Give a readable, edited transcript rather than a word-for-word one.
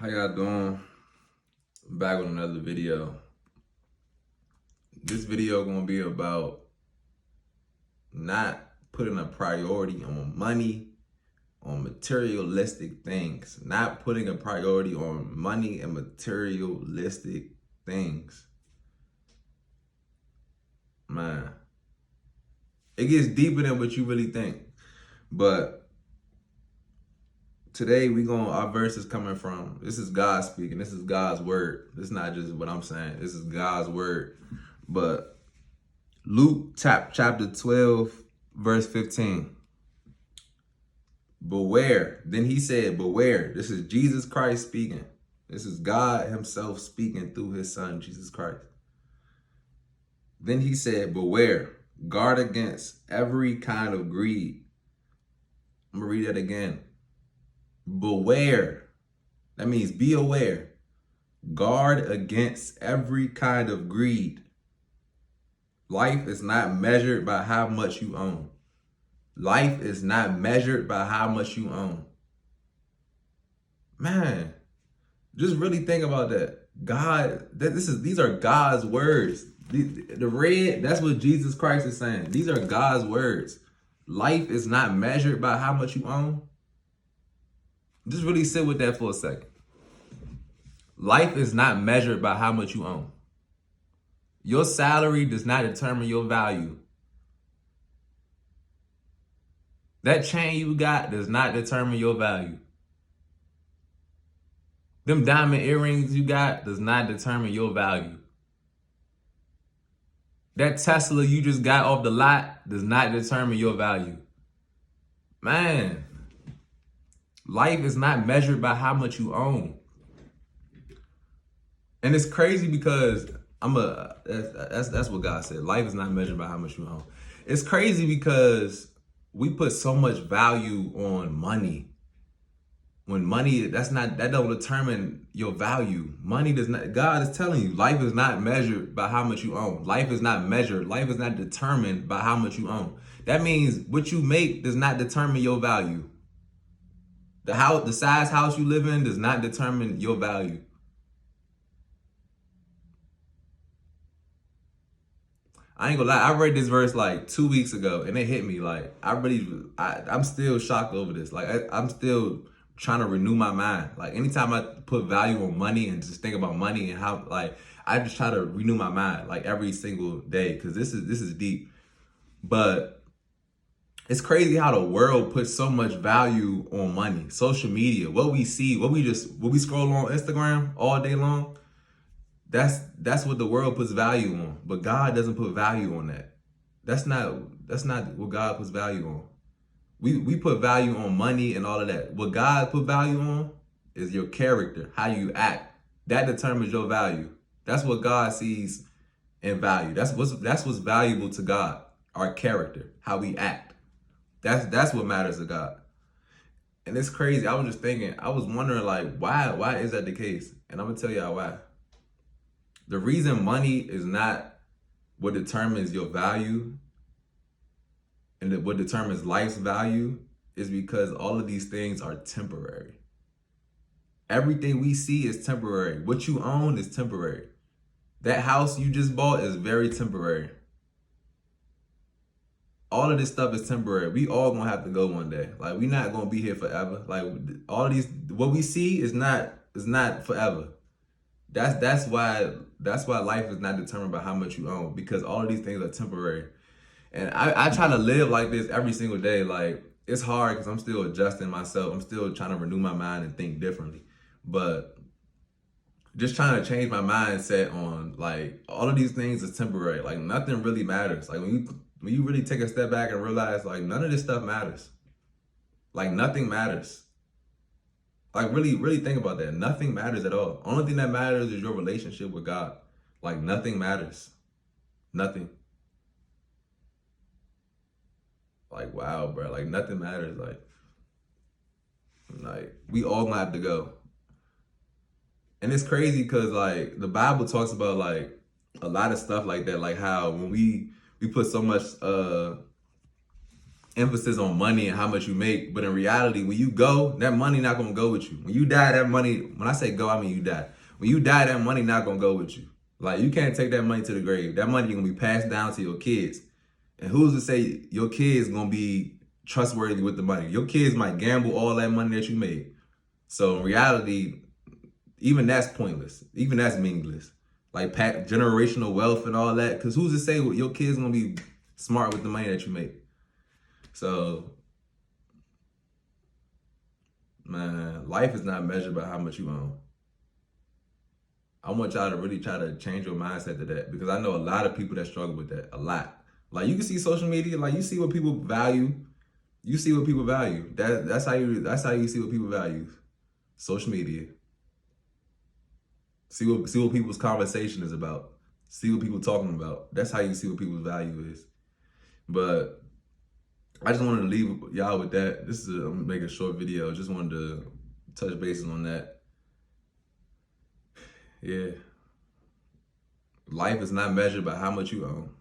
How y'all doing? Back with another video. This video gonna be about not putting a priority on money, on materialistic things. Not putting a priority on money and materialistic things. Man, it gets deeper than what you really think. But today our verse is coming from, this is God speaking, this is God's word. This is not just what I'm saying, this is God's word. But Luke chapter 12, verse 15. Beware. Then he said, beware. This is Jesus Christ speaking. This is God himself speaking through his son, Jesus Christ. Then he said, beware. Guard against every kind of greed. I'm going to read that again. Beware. That means be aware. Guard against every kind of greed. Life is not measured by how much you own. Life is not measured by how much you own. Man, just really think about that. These are God's words. The red, that's what Jesus Christ is saying. These are God's words. Life is not measured by how much you own. Just really sit with that for a second. Life is not measured by how much you own. Your salary does not determine your value. That chain you got does not determine your value. Them diamond earrings you got does not determine your value. That Tesla you just got off the lot does not determine your value. Man, life is not measured by how much you own. And it's crazy because that's what God said. Life is not measured by how much you own. It's crazy because we put so much value on money. When money, that don't determine your value. Money does not, God is telling you, life is not measured by how much you own. Life is not measured. Life is not determined by how much you own. That means what you make does not determine your value. The size house you live in does not determine your value. I ain't gonna lie, I read this verse like 2 weeks ago and it hit me. Like, I'm still shocked over this. Like, I'm still trying to renew my mind. Like, anytime I put value on money and just think about money and how, like, I just try to renew my mind like every single day, because this is deep. But it's crazy how the world puts so much value on money. Social media, what we see, what we scroll on Instagram all day long. That's what the world puts value on, but God doesn't put value on that. That's not what God puts value on. We put value on money and all of that. What God put value on is your character, how you act. That determines your value. That's what God sees in value. That's what's valuable to God. Our character, how we act. That's what matters to God. And it's crazy. I was wondering, like, why is that the case? And I'm gonna tell y'all why. The reason money is not what determines your value and what determines life's value is because all of these things are temporary. Everything we see is temporary. What you own is temporary. That house you just bought is very temporary. All of this stuff is temporary. We all gonna have to go one day. Like, we not gonna be here forever. Like, all of these, what we see is not forever. That's why life is not determined by how much you own, because all of these things are temporary. And I try to live like this every single day. Like, it's hard because I'm still adjusting myself. I'm still trying to renew my mind and think differently. But just trying to change my mindset on, like, all of these things is temporary. Like, nothing really matters. Like, when you really take a step back and realize, like, none of this stuff matters. Like, nothing matters. Like, really think about that. Nothing matters at all. Only thing that matters is your relationship with God. Like, nothing matters. Nothing. Like, wow, bro. Like, nothing matters. Like we all gonna have to go. And it's crazy because, like, the Bible talks about, like, a lot of stuff like that. Like, how when we put so much emphasis on money and how much you make, but in reality, when you go, that money not gonna go with you. When you die, that money, when I say go, I mean you die. When you die, that money not gonna go with you. Like, you can't take that money to the grave. That money gonna be passed down to your kids. And who's to say your kids gonna be trustworthy with the money? Your kids might gamble all that money that you made. So in reality, even that's pointless. Even that's meaningless. Like generational wealth and all that. Because who's to say your kids gonna be smart with the money that you make? So, man, life is not measured by how much you own. I want y'all to really try to change your mindset to that, because I know a lot of people that struggle with that. A lot. Like, you can see social media, like, you see what people value. You see what people value. That's how you see what people value. Social media. See what people's conversation is about. See what people talking about. That's how you see what people's value is. But I just wanted to leave y'all with that. This is I'm gonna make a short video. Just wanted to touch bases on that. Yeah. Life is not measured by how much you own.